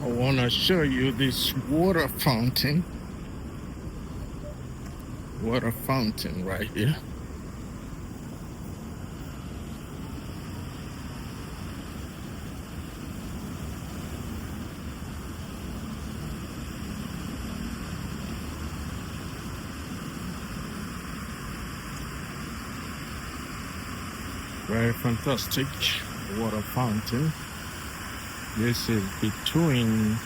I want to show you this water fountain right here. Very fantastic water fountain. This is between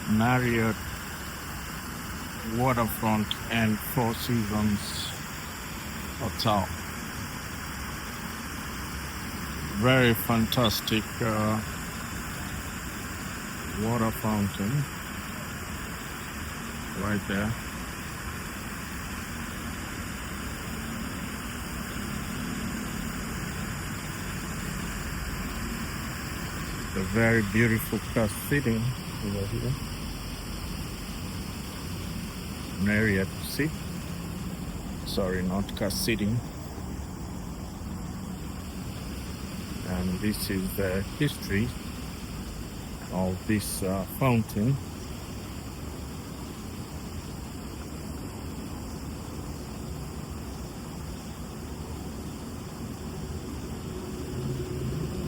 Marriott Waterfront and Four Seasons Hotel. Very fantastic water fountain right there. A very beautiful car sitting over here. Marriott seat. Sorry, not car sitting. And this is the history of this fountain.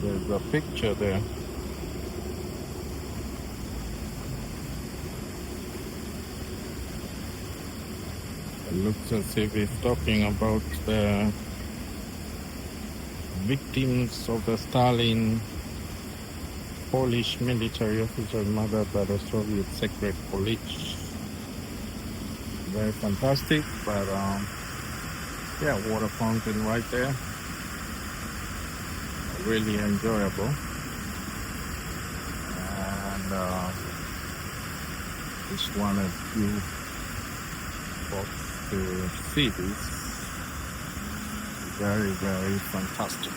There's a picture there. It looks as if it's talking about the victims of the Stalin Polish military officer murdered by the Soviet secret police. Very fantastic, but yeah, water fountain right there. Really enjoyable. And just wanted you folks to see this. Very, very fantastic.